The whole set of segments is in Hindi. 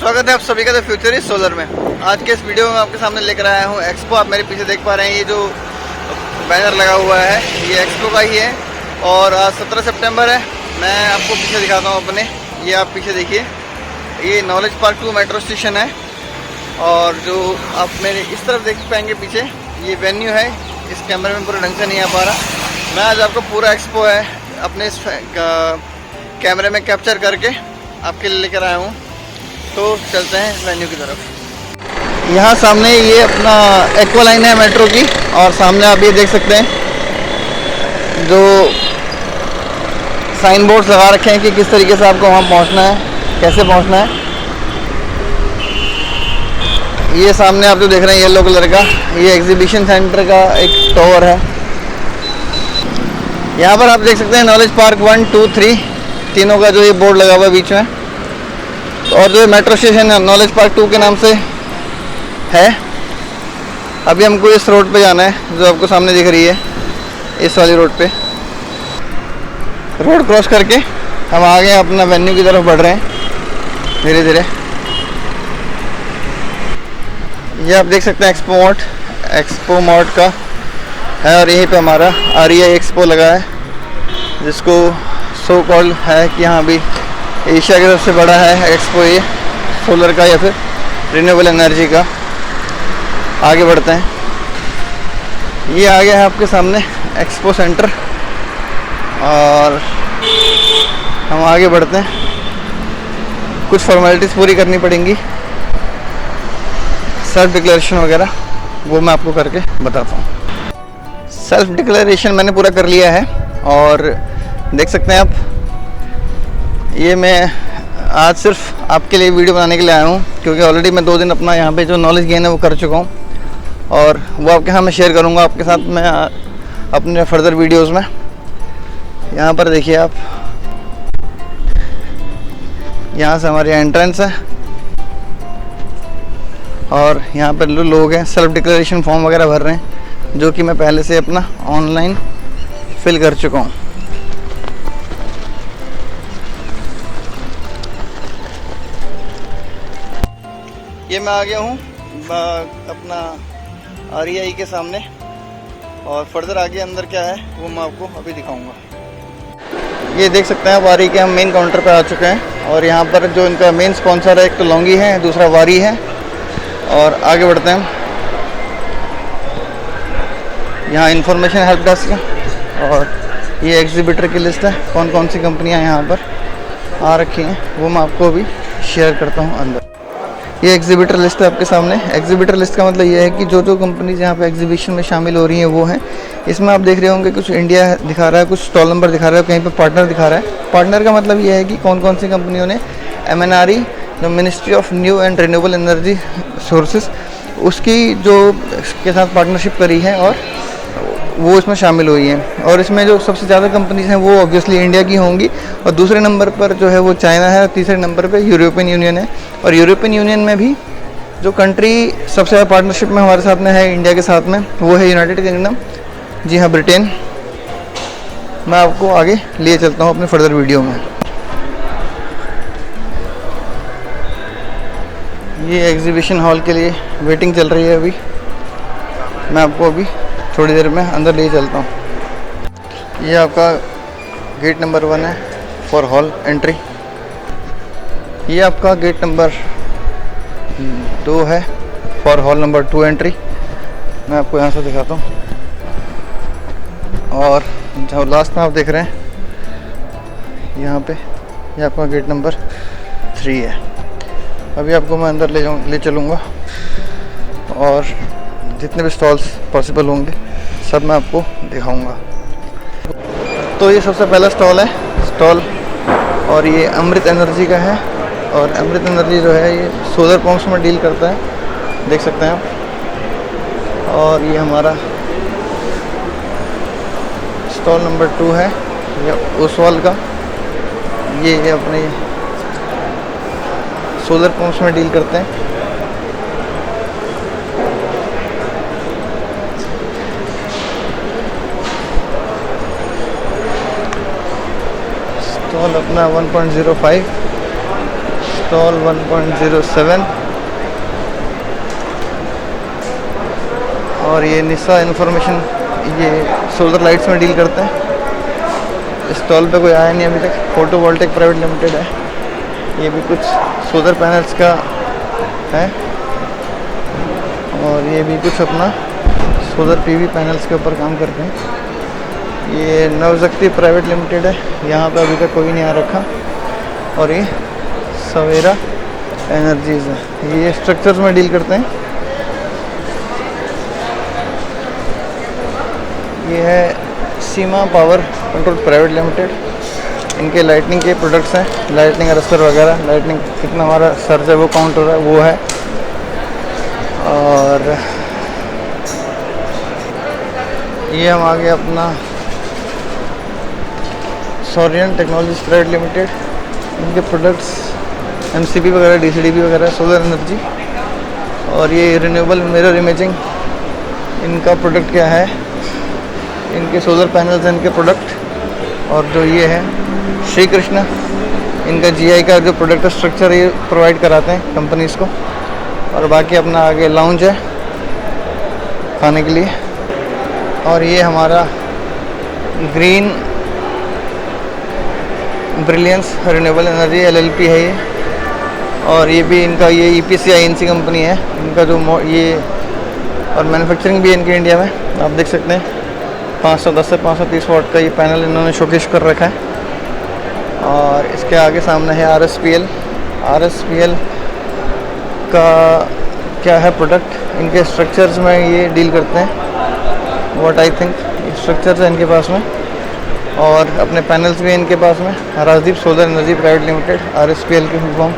स्वागत है आप सभी का द फ्यूचर इज सोलर में। आज के इस वीडियो में आपके सामने लेकर आया हूँ एक्सपो। आप मेरे पीछे देख पा रहे हैं, ये जो बैनर लगा हुआ है ये एक्सपो का ही है और आज 17 सितंबर है। मैं आपको पीछे दिखाता हूँ अपने, ये आप पीछे देखिए, ये नॉलेज पार्क 2 मेट्रो स्टेशन है और जो आप मेरे इस तरफ देख पाएंगे पीछे ये वेन्यू है। इस कैमरे में पूरा ढंग से नहीं आ पा रहा। मैं आज आपको पूरा एक्सपो है अपने इस कैमरे में कैप्चर करके आपके लिए लेकर आया हूँ। तो चलते हैं वेन्यू की तरफ। यहाँ सामने ये अपना एक्वा लाइन है मेट्रो की और सामने आप ये देख सकते हैं जो साइन बोर्ड्स लगा रखे हैं कि किस तरीके से आपको वहाँ पहुँचना है, कैसे पहुँचना है। ये सामने आप जो देख रहे हैं येलो कलर का, ये एग्जीबिशन सेंटर का एक टावर है। यहाँ पर आप देख सकते हैं नॉलेज पार्क 1, 2, 3 तीनों का जो ये बोर्ड लगा हुआ है बीच में। और जो मेट्रो स्टेशन है नॉलेज पार्क 2 के नाम से है। अभी हमको इस रोड पे जाना है जो आपको सामने दिख रही है, इस वाली रोड पे। रोड क्रॉस करके हम आगे अपना वेन्यू की तरफ बढ़ रहे हैं धीरे धीरे। ये आप देख सकते हैं एक्सपो मॉड का है और यहीं पे हमारा REI एक्सपो लगा है, जिसको सो कॉल्ड है कि यहाँ भी एशिया की सबसे बड़ा है एक्सपो ये सोलर का या फिर रिन्यूएबल एनर्जी का। आगे बढ़ते हैं। ये आ गया है आपके सामने एक्सपो सेंटर और हम आगे बढ़ते हैं। कुछ फॉर्मेलिटीज़ पूरी करनी पड़ेंगी, सेल्फ डिक्लेरेशन वगैरह, वो मैं आपको करके बताता हूँ। सेल्फ डिक्लेरेशन मैंने पूरा कर लिया है और देख सकते हैं आप, ये मैं आज सिर्फ आपके लिए वीडियो बनाने के लिए आया हूँ क्योंकि ऑलरेडी मैं 2 दिन अपना यहाँ पे जो नॉलेज गेन है वो कर चुका हूँ और वो आपके साथ मैं शेयर करूँगा आपके साथ मैं अपने फर्दर वीडियोस में। यहाँ पर देखिए आप, यहाँ से हमारी एंट्रेंस है और यहाँ पर लोग हैं सेल्फ डिक्लेरेशन फॉर्म वगैरह भर रहे हैं, जो कि मैं पहले से अपना ऑनलाइन फिल कर चुका हूँ। ये मैं आ गया हूँ अपना REI के सामने और फर्दर आगे अंदर क्या है वो मैं आपको अभी दिखाऊंगा। ये देख सकते हैं आप, वारी के हम मेन काउंटर पर आ चुके हैं और यहाँ पर जो इनका मेन स्पॉन्सर है, एक तो लॉन्गी है, दूसरा वारी है। और आगे बढ़ते हैं, यहाँ इन्फॉर्मेशन हेल्प डेस्क है और ये एग्जीबिटर की लिस्ट है, कौन कौन सी कंपनियाँ यहाँ पर आ रखी हैं वो मैं आपको अभी शेयर करता हूँ अंदर। ये एग्जीबिटर लिस्ट है आपके सामने। एग्जीबिटर लिस्ट का मतलब ये है कि जो कंपनीज यहाँ पे एग्जीबिशन में शामिल हो रही हैं वो हैं। इसमें आप देख रहे होंगे कुछ इंडिया दिखा रहा है, कुछ स्टॉल नंबर दिखा रहा है, कहीं पे पार्टनर दिखा रहा है। पार्टनर का मतलब ये है कि कौन कौन सी कंपनियों ने MNRE जो ministry of new and renewable energy sources उसकी जो के साथ पार्टनरशिप करी है और वो इसमें शामिल हुई हैं। और इसमें जो सबसे ज़्यादा कंपनीज हैं वो ऑब्वियसली इंडिया की होंगी और दूसरे नंबर पर जो है वो चाइना है और तीसरे नंबर पे यूरोपियन यूनियन है। और यूरोपियन यूनियन में भी जो कंट्री सबसे ज़्यादा पार्टनरशिप में हमारे साथ में है इंडिया के साथ में, वो है यूनाइटेड किंगडम, जी हाँ ब्रिटेन। मैं आपको आगे लिए चलता हूँ अपने फर्दर वीडियो में। ये एग्जीबिशन हॉल के लिए वेटिंग चल रही है अभी, मैं आपको अभी थोड़ी देर में अंदर ले चलता हूँ। ये आपका गेट नंबर 1 है फॉर हॉल एंट्री। ये आपका गेट नंबर 2 है फॉर हॉल नंबर 2 एंट्री। मैं आपको यहाँ से दिखाता हूँ। और जो लास्ट में आप देख रहे हैं यहाँ पे, ये आपका गेट नंबर 3 है। अभी आपको मैं अंदर ले चलूँगा और जितने भी स्टॉल्स पॉसिबल होंगे सब मैं आपको दिखाऊंगा। तो ये सबसे पहला स्टॉल और ये अमृत एनर्जी का है और अमृत एनर्जी जो है ये सोलर पंप्स में डील करता है, देख सकते हैं आप। और ये हमारा स्टॉल नंबर 2 है, ये ओसवाल का, ये अपने सोलर पंप्स में डील करते हैं। स्टॉल अपना 1.05 इंस्टॉल 1.07। और ये निशा इंफॉर्मेशन, ये सोलर लाइट्स में डील करते हैं। स्टॉल पे कोई आया नहीं अभी तक। फोटोवोल्टेक प्राइवेट लिमिटेड है। ये भी कुछ सोलर पैनल्स का है और ये भी कुछ अपना सोलर पीवी पैनल्स के ऊपर काम करते हैं। ये नवशक्ति प्राइवेट लिमिटेड है। यहाँ पे अभी तक कोई नहीं आ रखा। और ये सवेरा एनर्जीज है। ये स्ट्रक्चर्स में डील करते हैं। ये है सीमा पावर कंट्रोल प्राइवेट लिमिटेड। इनके लाइटनिंग के प्रोडक्ट्स हैं, लाइटनिंग अरस्तर वगैरह। लाइटनिंग कितना हमारा सर्च है वो काउंट हो रहा है, वो है। और ये हम आगे अपना सौरियन टेक्नोलॉजीज प्राइवेट लिमिटेड। इनके प्रोडक्ट्स एमसीबी वगैरह, डीसीडीबी वगैरह, सोलर एनर्जी। और ये रिन्यूएबल मिरर इमेजिंग, इनका प्रोडक्ट क्या है, इनके सोलर पैनल्स हैं इनके प्रोडक्ट। और जो ये है श्री कृष्णा, इनका जीआई का जो प्रोडक्ट स्ट्रक्चर ये प्रोवाइड कराते हैं कंपनीज़ को। और बाकी अपना आगे लाउंज है खाने के लिए। और ये हमारा green brilliance renewable energy LLP है ये। और ये भी इनका ये ईपीसी आईएनसी कंपनी है। इनका जो ये और मैन्युफैक्चरिंग भी है इनके इंडिया में। आप देख सकते हैं 510 से 530 वाट का ये पैनल इन्होंने शोकेस कर रखा है। और इसके आगे सामने है आरएसपीएल। आरएसपीएल का क्या है प्रोडक्ट, इनके स्ट्रक्चर्स में ये डील करते हैं। व्हाट आई थिंक स्ट्रक्चर्स है इनके पास में। और अपने पैनल्स भी इनके पास में। Rajdeep solar energy private limited, RSPL की फुल फॉर्म।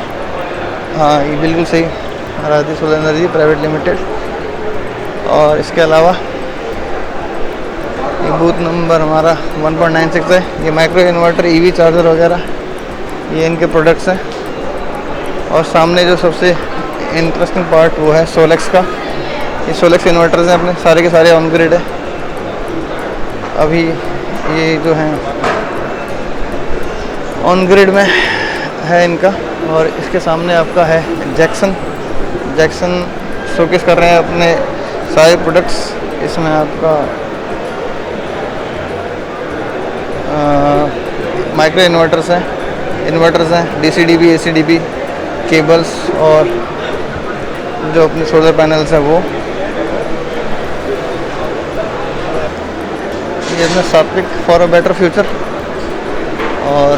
हाँ, ये बिल्कुल सही, Rajdeep solar energy private limited. और इसके अलावा ये बूथ नंबर हमारा 1.96 है। ये माइक्रो इन्वर्टर, ईवी चार्जर वगैरह ये इनके प्रोडक्ट्स हैं। और सामने जो सबसे इंटरेस्टिंग पार्ट वो है सोलेक्स का। ये सोलेक्स इन्वर्टर्स हैं अपने, सारे के सारे ऑन ग्रिड है अभी। ये जो है ऑन ग्रिड में है इनका। और इसके सामने आपका है जैक्सन शोकेस कर रहे हैं अपने सारे प्रोडक्ट्स। इसमें आपका माइक्रो इन्वर्टर्स हैं, डीसीडीबी, एसीडीबी केबल्स और जो अपने सोलर पैनल्स हैं वो। ये इसमें सात्विक फॉर अ बेटर फ्यूचर। और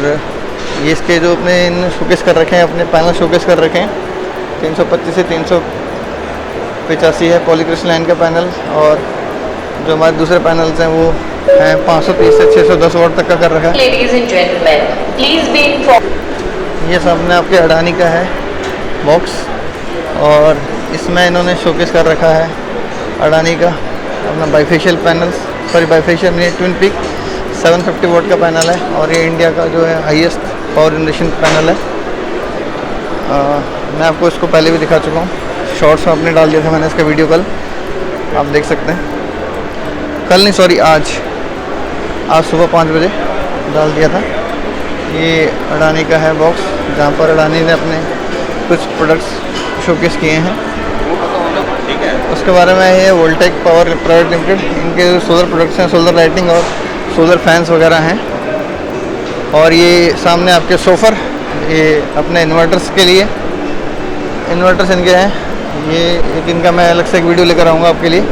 ये इसके जो अपने इन शोकेस कर रखे हैं, अपने पैनल शोकेस कर रखे हैं 325 से 385 है पॉलीक्रिस्टलाइन का पैनल। और जो हमारे दूसरे पैनल्स हैं वो हैं 530 से 610 वाट तक का कर रखा है। Ladies and gentlemen, please be informed. ये सामने आपके अडानी का है बॉक्स। और इसमें इन्होंने शोकेस कर रखा है अडानी का अपना बाइफेशियल पैनल्स, सॉरी बाइफेशियल नहीं, ट्विन पीक 750 वाट का पैनल है। और ये इंडिया का जो है हाईएस्ट पावर जनरेशन पैनल है। मैं आपको इसको पहले भी दिखा चुका हूँ, शॉर्ट्स में अपने डाल दिया था मैंने इसका वीडियो कल, आप देख सकते हैं। कल नहीं, सॉरी आज सुबह 5 बजे डाल दिया था। ये अडानी का है बॉक्स, जहाँ पर अडानी ने अपने कुछ प्रोडक्ट्स शोकेस किए हैं। उसके बारे में ये वोल्टेक पावर प्राइवेट लिमिटेड, इनके जो सोलर प्रोडक्ट्स हैं, सोलर लाइटिंग और सोलर फैंस वगैरह हैं। और ये सामने आपके सोफर, ये अपने इन्वर्टर्स के लिए इन्वर्टर्स इनके हैं। ये एक इनका मैं अलग से एक वीडियो लेकर आऊँगा आपके लिए।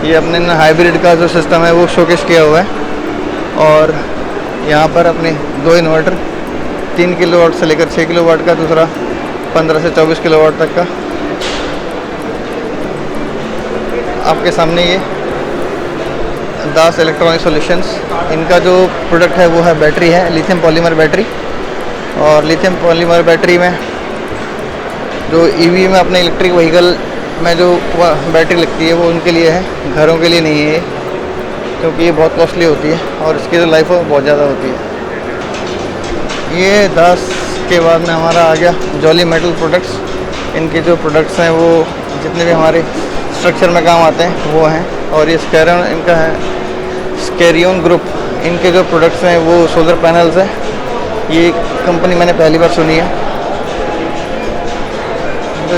ये अपने हाइब्रिड का जो सिस्टम है वो शोकेस किया हुआ है। और यहाँ पर अपने 2 इन्वर्टर 3 किलोवाट से लेकर 6 किलोवाट का, दूसरा 15 से 24 किलोवाट तक का। आपके सामने ये दास इलेक्ट्रॉनिक सॉल्यूशंस, इनका जो प्रोडक्ट है वो है बैटरी है, लिथियम पॉलीमर बैटरी। और लिथियम पॉलीमर बैटरी में जो ईवी में अपने इलेक्ट्रिक व्हीकल में जो बैटरी लगती है वो उनके लिए है, घरों के लिए नहीं है ये, क्योंकि ये बहुत कॉस्टली होती है और इसकी जो लाइफ है बहुत ज़्यादा होती है। ये 10 के बाद में हमारा आ गया जॉली मेटल प्रोडक्ट्स। इनके जो प्रोडक्ट्स हैं वो जितने भी हमारे स्ट्रक्चर में काम आते हैं वो हैं। और ये स्कैरियन इनका है, स्कैरियन ग्रुप, इनके जो प्रोडक्ट्स हैं वो सोलर पैनल्स हैं। ये कंपनी मैंने पहली बार सुनी है। तो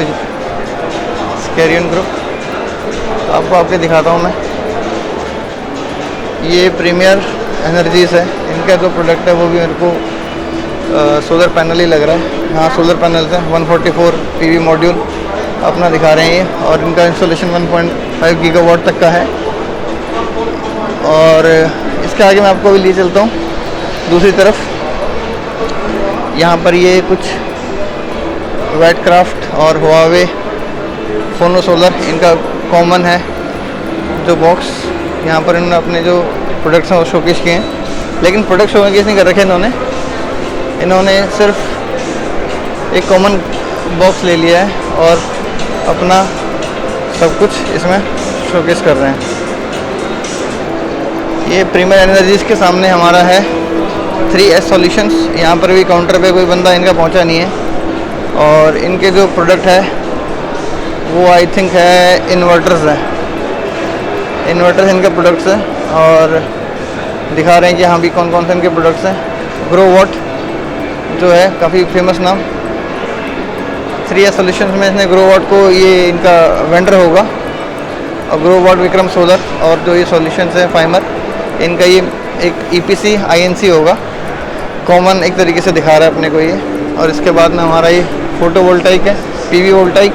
स्कैरियन ग्रुप आपको आके दिखाता हूँ मैं। ये प्रीमियर एनर्जीज है, इनका जो प्रोडक्ट है वो भी मेरे को सोलर पैनल ही लग रहा है। हाँ, सोलर पैनल है 144 पीवी मॉड्यूल अपना दिखा रहे हैं ये, और इनका इंस्टॉलेशन 1.5 गीगावाट तक का है। और इसके आगे मैं आपको भी ले चलता हूँ दूसरी तरफ। यहाँ पर ये कुछ वाइटक्राफ्ट और हुआवे फोनो सोलर इनका कॉमन है जो बॉक्स। यहाँ पर इन्होंने अपने जो प्रोडक्ट्स हैं वो शोकेस किए हैं, लेकिन प्रोडक्ट शोकेस नहीं कर रखे इन्होंने सिर्फ एक कॉमन बॉक्स ले लिया है और अपना सब कुछ इसमें शोकेस कर रहे हैं। ये प्रीमियर एनर्जीज के सामने हमारा है 3S सॉल्यूशंस। यहाँ पर भी काउंटर पे कोई बंदा इनका पहुँचा नहीं है, और इनके जो प्रोडक्ट है वो आई थिंक है इन्वर्टर्स है, इन्वर्टर्स इनके प्रोडक्ट्स हैं। और दिखा रहे हैं कि हाँ भी कौन कौन से इनके प्रोडक्ट्स हैं। ग्रो वॉट जो है काफ़ी फेमस नाम, 3S सॉल्यूशंस में इसने ग्रो वॉट को, ये इनका वेंडर होगा। और ग्रो वॉट विक्रम सोलर और जो ये सॉल्यूशंस है फाइमर, इनका ये एक EPC INC होगा, कॉमन एक तरीके से दिखा रहा है अपने को ये। और इसके बाद में हमारा ये फोटोवोल्टाइक है, PV वोल्टाइक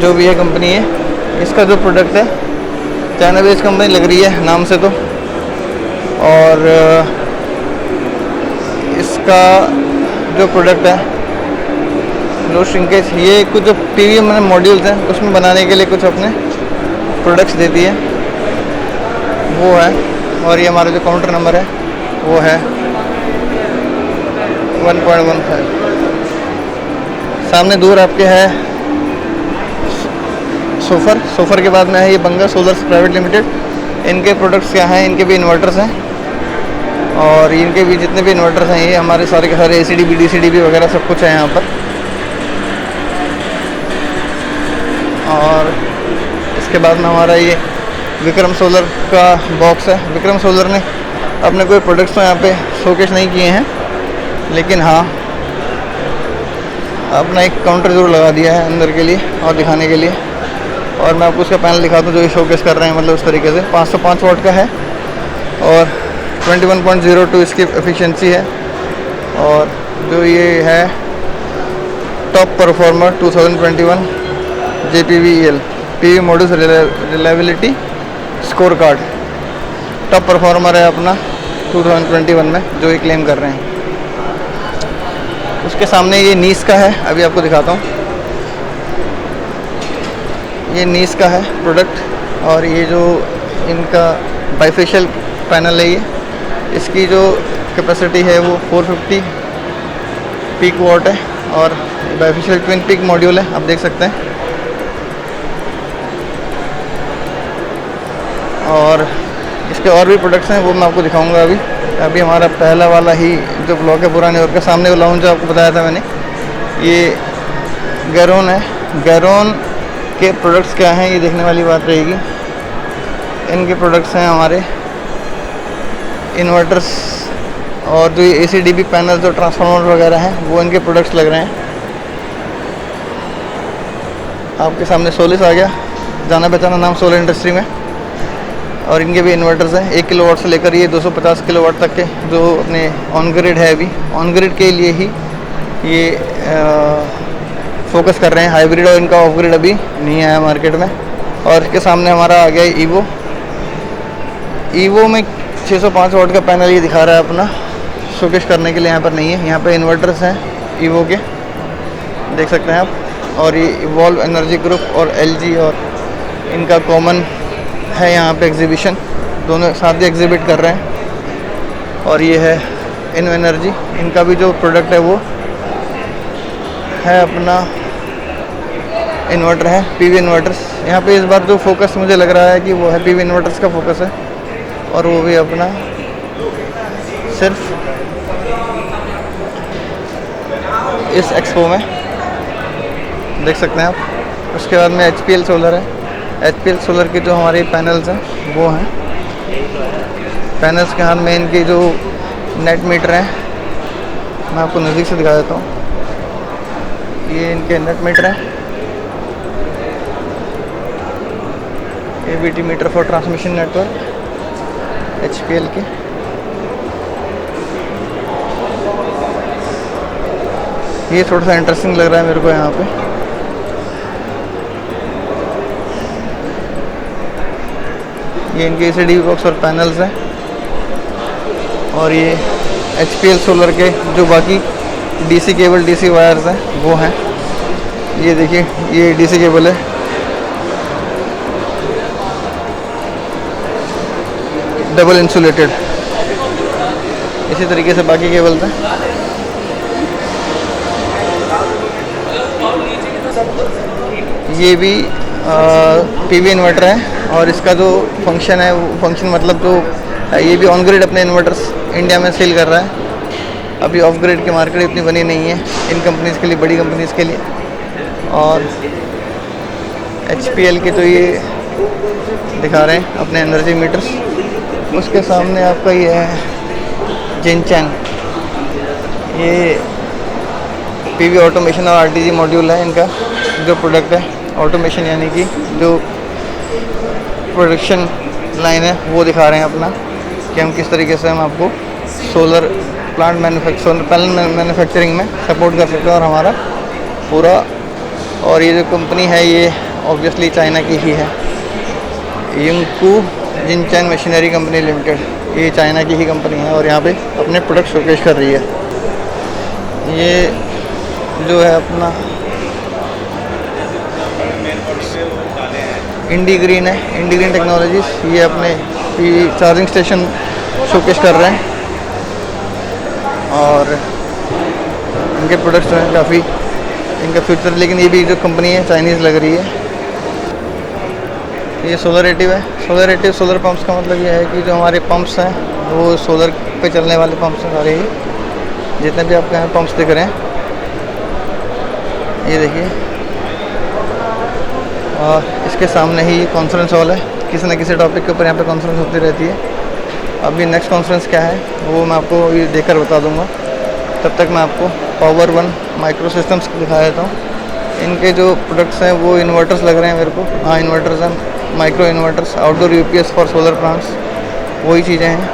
जो भी है कंपनी है। इसका जो प्रोडक्ट है चाइना बेस्ड कंपनी लग रही है नाम से तो। और इसका जो प्रोडक्ट है लो श्रिंकेज, ये कुछ जो PV मॉड्यूल्स हैं उसमें बनाने के लिए कुछ अपने प्रोडक्ट्स देती है वो है। और ये हमारा जो काउंटर नंबर है वो है 1.15। सामने दूर आपके है सोफर के बाद में है ये बंगा सोलर्स प्राइवेट लिमिटेड। इनके प्रोडक्ट्स क्या हैं, इनके भी इन्वर्टर्स हैं, और इनके भी जितने भी इन्वर्टर्स हैं ये हमारे सारे के सारे ACD BDCD वगैरह सब कुछ है यहाँ पर। और इसके बाद में हमारा ये विक्रम सोलर का बॉक्स है। विक्रम सोलर ने अपने कोई प्रोडक्ट्स तो यहाँ पे शोकेस नहीं किए हैं, लेकिन हाँ अपना एक काउंटर ज़रूर लगा दिया है अंदर के लिए और दिखाने के लिए। और मैं आपको उसका पैनल दिखाता हूँ जो ये शोकेस कर रहे हैं, मतलब उस तरीके से 505 वाट का है और 21.02 इसकी एफिशिएंसी है। और जो ये है top performer 2021 JPVEL PV modules reliability score card, top performer है अपना 2021 में जो ये क्लेम कर रहे हैं। उसके सामने ये नीस का है, अभी आपको दिखाता हूँ। ये नीस का है प्रोडक्ट, और ये जो इनका बाइफेशियल पैनल है, ये इसकी जो कैपेसिटी है वो 450 पीक वॉट है, और बाइफेशियल ट्विन पीक मॉड्यूल है, आप देख सकते हैं। और इसके और भी प्रोडक्ट्स हैं वो मैं आपको दिखाऊंगा अभी हमारा पहला वाला ही जो ब्लॉक है पुराने और के सामने वो लाउंज आपको बताया था मैंने, ये गैरोन है। गैरोन के प्रोडक्ट्स क्या हैं ये देखने वाली बात रहेगी। इनके प्रोडक्ट्स हैं हमारे इन्वर्टर्स, और जो ये ACDB पैनल जो ट्रांसफार्मर वगैरह हैं वो इनके प्रोडक्ट्स लग रहे हैं। आपके सामने सोलिस आ गया, जाना पहचाना नाम सोलर इंडस्ट्री में। और इनके भी इन्वर्टर्स हैं 1 किलोवाट से लेकर ये 250 किलोवाट तक के, जो अपने ऑन ग्रिड है, अभी ऑन ग्रिड के लिए ही ये फोकस कर रहे हैं। हाइब्रिड और इनका ऑफ ग्रिड अभी नहीं आया मार्केट में। और इसके सामने हमारा आ गया ईवो में 605 वाट का पैनल ये दिखा रहा है अपना, शोकेस करने के लिए यहाँ पर नहीं है। यहाँ पे इन्वर्टर्स हैं ईवो के, देख सकते हैं आप। और ये इवॉल्व एनर्जी ग्रुप और LG और इनका कॉमन है यहाँ पे एग्जीबिशन, दोनों साथ ही एग्जिबिट कर रहे हैं। और ये है इनो एनर्जी, इनका भी जो प्रोडक्ट है वो है अपना इन्वर्टर है, PV इन्वर्टर्स। यहाँ पे इस बार जो फोकस मुझे लग रहा है कि वो है PV इन्वर्टर्स का फोकस है, और वो भी अपना सिर्फ इस एक्सपो में देख सकते हैं आप। उसके बाद में HPL सोलर है। HPL सोलर के जो हमारे पैनल्स हैं वो हैं, पैनल्स के हाथ में इनके जो नेट मीटर हैं मैं आपको नज़दीक से दिखा देता हूँ। ये इनके नेट मीटर है, AVT meter for transmission network HPL के। ये थोड़ा सा इंटरेस्टिंग लग रहा है मेरे को यहाँ पे। ये इनके ACD बॉक्स और पैनल्स हैं, और ये HPL सोलर के जो बाकी DC केबल DC वायर्स हैं वो हैं। ये देखिए ये DC केबल है, डबल इंसुलेटेड। इसी तरीके से बाकी केबल्स हैं। ये भी PV इन्वर्टर है, और इसका जो फंक्शन है वो फंक्शन मतलब जो ये भी ऑन ग्रिड अपने इन्वर्टर्स इंडिया में सेल कर रहा है। अभी ऑफ ग्रिड की मार्केट इतनी बनी नहीं है इन कंपनीज़ के लिए, बड़ी कंपनीज़ के लिए। और HPL के तो ये दिखा रहे हैं अपने एनर्जी मीटर्स। उसके सामने आपका ये है जिनचैंग, ये PV ऑटोमेशन और RTG मॉड्यूल है इनका जो प्रोडक्ट है। ऑटोमेशन यानी कि जो प्रोडक्शन लाइन है वो दिखा रहे हैं अपना, कि हम किस तरीके से हम आपको सोलर प्लांट पैनल मैन्युफैक्चरिंग में सपोर्ट कर सकते हैं। और हमारा पूरा, और ये जो कंपनी है ये ऑब्वियसली चाइना की ही है, यंगकू जिनचैन मशीनरी कंपनी लिमिटेड। ये चाइना की ही कंपनी है और यहाँ पे अपने प्रोडक्ट शोकेस कर रही है। ये जो है अपना इंडीग्रीन है, इंडीग्रीन टेक्नोलॉजीज। ये अपने चार्जिंग स्टेशन शोकेस कर रहे हैं, और इनके प्रोडक्ट्स जो हैं काफ़ी इनका फ्यूचर। लेकिन ये भी जो कंपनी है चाइनीज़ लग रही है। ये सोलरेटिव है। सोलरेटिव सोलर पंप्स का मतलब ये है कि जो हमारे पंप्स हैं वो सोलर पे चलने वाले पंप्स हैं सारे ही, जितने भी आपके यहाँ पंप्स दिख रहे हैं। ये देखिए, और इसके सामने ही कॉन्फ्रेंस हॉल है। किसी न किसी टॉपिक के ऊपर यहाँ पे कॉन्फ्रेंस होती रहती है। अभी नेक्स्ट कॉन्फ्रेंस क्या है वो मैं आपको ये देखकर बता दूंगा। तब तक मैं आपको पावर वन माइक्रो सिस्टम्स दिखा देता हूँ। इनके जो प्रोडक्ट्स हैं वो इन्वर्टर्स लग रहे हैं मेरे को। हाँ, इन्वर्टर्स हैं, micro inverters, outdoor UPS for solar plants, वही चीज़ें हैं।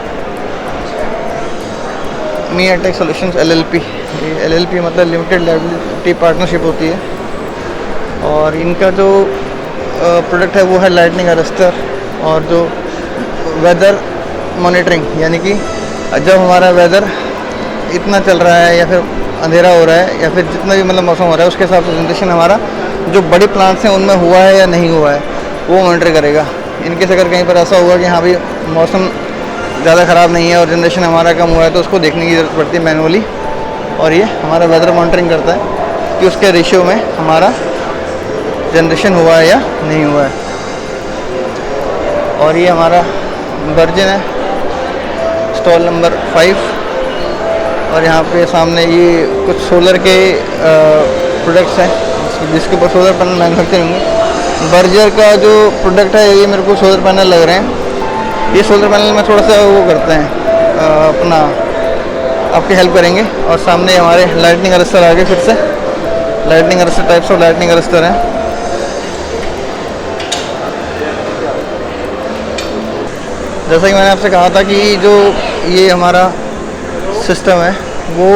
मीआटेक सॉल्यूशंस LLP, ये LLP मतलब लिमिटेड लायबिलिटी पार्टनरशिप होती है। और इनका जो प्रोडक्ट है वो है लाइटनिंग अरेस्टर, और जो वेदर मॉनिटरिंग, यानी कि जब हमारा वेदर इतना चल रहा है या फिर अंधेरा हो रहा है या फिर जितना भी मतलब मौसम हो रहा है उसके हिसाब से जनरेशन हमारा जो बड़े प्लांट्स हैं उनमें हुआ है या नहीं हुआ है वो मॉनिटर करेगा। इनके से अगर कहीं पर ऐसा हुआ कि हाँ भाई मौसम ज़्यादा ख़राब नहीं है और जनरेशन हमारा कम हुआ है तो उसको देखने की ज़रूरत पड़ती है मैनुअली, और ये हमारा वेदर मॉनिटरिंग करता है कि उसके रेशियो में हमारा जनरेशन हुआ है या नहीं हुआ है। और ये हमारा वर्जन है स्टॉल नंबर 5, और यहाँ पे सामने ये कुछ सोलर के प्रोडक्ट्स हैं जिसके ऊपर सोलर पैनल मैन्युफैक्चरिंग होंगे। बर्जर का जो प्रोडक्ट है ये मेरे को सोलर पैनल लग रहे हैं। ये सोलर पैनल में थोड़ा सा वो करते हैं अपना आपकी हेल्प करेंगे। और सामने हमारे लाइटनिंग अरेस्टर आ गए, फिर से lightning arrester, types of lightning arrester हैं। जैसा कि मैंने आपसे कहा था कि जो ये हमारा सिस्टम है वो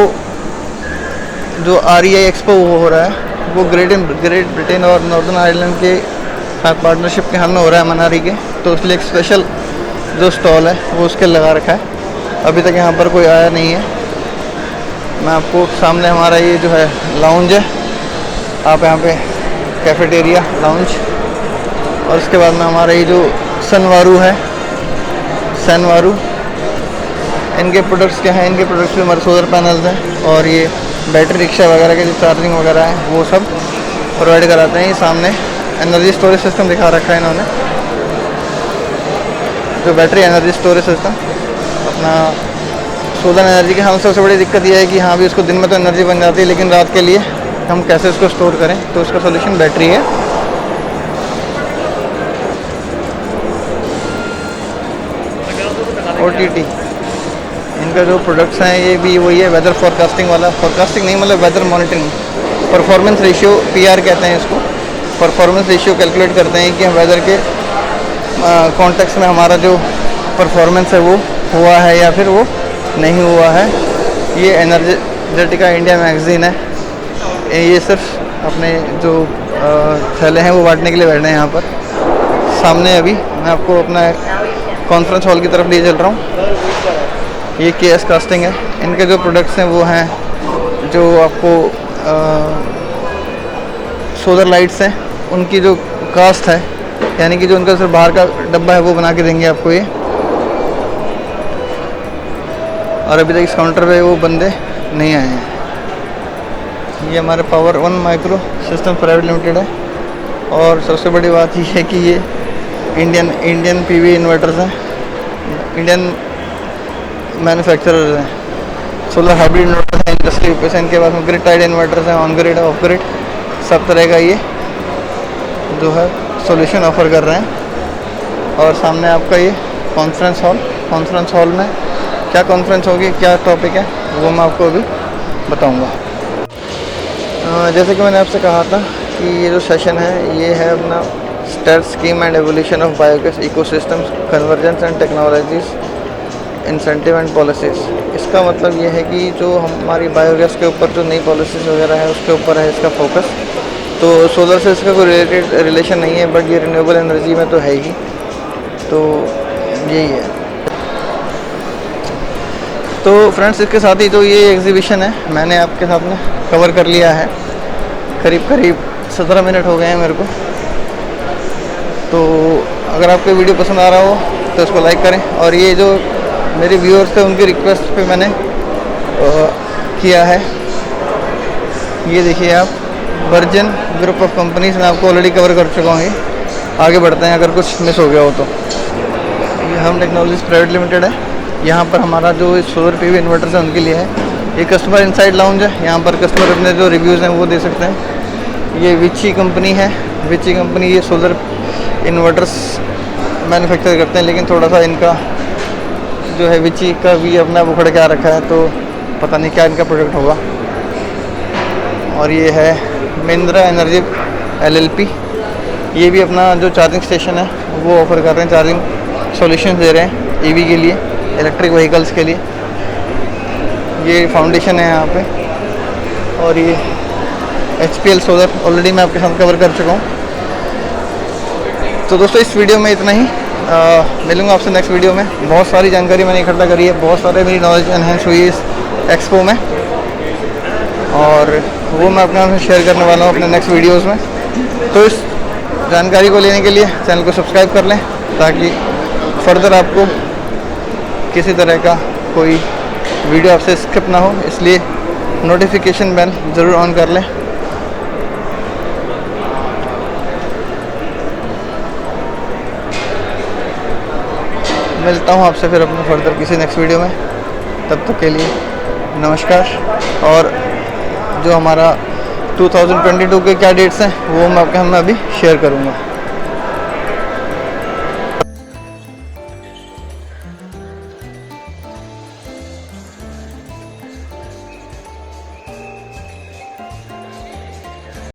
जो REI एक्सपो हो रहा है वो ग्रेट ब्रिटेन और नॉर्दर्न आयरलैंड के साथ पार्टनरशिप के हाथ में हो रहा है मनाली के, तो इसलिए एक स्पेशल जो स्टॉल है वो उसके लगा रखा है। अभी तक यहाँ पर कोई आया नहीं है। मैं आपको सामने हमारा ये जो है लाउंज है, आप यहाँ पे कैफेटेरिया लाउंज, और उसके बाद में हमारा ये जो सनवारू है, सनवारू, इनके प्रोडक्ट्स क्या हैं, इनके प्रोडक्ट्स में हमारे सोलर पैनल्स हैं और ये बैटरी रिक्शा वगैरह के जो चार्जिंग वगैरह है वो सब प्रोवाइड कराते हैं। ये सामने एनर्जी स्टोरेज सिस्टम दिखा रखा है इन्होंने, जो बैटरी एनर्जी स्टोरेज सिस्टम अपना सोलर एनर्जी के। हम सबसे बड़ी दिक्कत ये है कि हाँ भी उसको दिन में तो एनर्जी बन जाती है लेकिन रात के लिए हम कैसे उसको स्टोर करें, तो उसका सोल्यूशन बैटरी है। OTT इनका जो प्रोडक्ट्स हैं ये भी वही है, वेदर फोरकास्टिंग वाला, फोरकास्टिंग नहीं मतलब weather monitoring. Performance ratio PR कहते हैं इसको, परफॉर्मेंस रेशियो कैलकुलेट करते हैं कि वेदर के कॉन्टेक्स्ट में हमारा जो परफॉर्मेंस है वो हुआ है या फिर वो नहीं हुआ है। ये एनर्जेटिका इंडिया मैगज़ीन है। ये सिर्फ अपने जो थैले हैं वो बांटने के लिए बैठे हैं यहाँ पर। सामने अभी मैं आपको अपना कॉन्फ्रेंस हॉल की तरफ लिए चल रहा हूँ। ये KS कास्टिंग है। इनके जो प्रोडक्ट्स हैं वो हैं जो आपको सोलर लाइट्स हैं उनकी जो कास्ट है, यानी कि जो उनका सिर्फ बाहर का डब्बा है वो बना के देंगे आपको ये। और अभी तक इस काउंटर पे वो बंदे नहीं आए हैं। ये हमारे power one micro system private limited है। और सबसे बड़ी बात ये है कि ये इंडियन PV इन्वर्टर्स हैं, इंडियन मैन्युफैक्चरर्स हैं। सोलर हाइब्रिड इन्वर्टर्स हैं इंडस्ट्री पे से। इनके पास में ग्रिड टाइड इन्वर्टर्स हैं, ऑन ग्रिड, ऑफ ग्रिड, सब तरह का ये जो है सॉल्यूशन ऑफ़र कर रहे हैं। और सामने आपका ये कॉन्फ्रेंस हॉल में क्या कॉन्फ्रेंस होगी, क्या टॉपिक है, वो मैं आपको अभी बताऊंगा। जैसे कि मैंने आपसे कहा था कि ये जो सेशन है ये है अपना state scheme and evolution of biogas ecosystems, convergence and technologies, incentive and policies. इसका मतलब ये है कि जो हमारी बायोगैस के ऊपर जो नई पॉलिसीज़ वगैरह है उसके ऊपर है इसका फोकस। तो सोलर से इसका कोई रिलेशन नहीं है, बट ये रिन्यूएबल एनर्जी में तो है ही। तो यही है। तो फ्रेंड्स, इसके साथ ही तो ये एग्जीबिशन है मैंने आपके साथ में कवर कर लिया है। करीब 17 मिनट हो गए हैं मेरे को। तो अगर आपको वीडियो पसंद आ रहा हो तो इसको लाइक करें। और ये जो मेरे व्यूअर्स थे उनकी रिक्वेस्ट पे मैंने किया है, ये देखिए आप, वर्जिन ग्रुप ऑफ कंपनीज मैं आपको ऑलरेडी कवर कर चुका हूँ। आगे बढ़ते हैं अगर कुछ मिस हो गया हो तो। ये हम टेक्नोलॉजीज प्राइवेट लिमिटेड है। यहाँ पर हमारा जो सोलर PV इन्वर्टर्स हैं उनके लिए है। ये कस्टमर इनसाइड लाउंज है, यहाँ पर कस्टमर अपने जो रिव्यूज़ हैं वो दे सकते हैं। ये विची कंपनी है। विची कंपनी ये सोलर इन्वर्टर्स मैन्युफैक्चर करते हैं, लेकिन थोड़ा सा इनका जो है विची का भी अपना उखड़ के आ रखा है, तो पता नहीं क्या इनका प्रोडक्ट होगा। और ये है महिंद्रा एनर्जी LLP। ये भी अपना जो चार्जिंग स्टेशन है वो ऑफ़र कर रहे हैं, चार्जिंग सॉल्यूशन दे रहे हैं EV के लिए, इलेक्ट्रिक व्हीकल्स के लिए। ये फाउंडेशन है यहाँ पे। और ये HPL सोलर ऑलरेडी मैं आपके साथ कवर कर चुका हूँ। तो दोस्तों, इस वीडियो में इतना ही। मिलूँगा आपसे नेक्स्ट वीडियो में। बहुत सारी जानकारी मैंने इकट्ठा करी है, बहुत सारे मेरी नॉलेज एनहेंस हुई है इस एक्सपो में, और वो मैं अपने आपसे शेयर करने वाला हूँ अपने नेक्स्ट वीडियोज़ में। तो इस जानकारी को लेने के लिए चैनल को सब्सक्राइब कर लें, ताकि फर्दर आपको किसी तरह का कोई वीडियो आपसे स्किप ना हो। इसलिए नोटिफिकेशन बेल ज़रूर ऑन कर लें। मिलता हूँ आपसे फिर अपने फर्दर किसी नेक्स्ट वीडियो में। तब तक के लिए नमस्कार। और जो हमारा 2022 के क्या डेट्स हैं वो मैं आपके हम अभी शेयर करूँगा।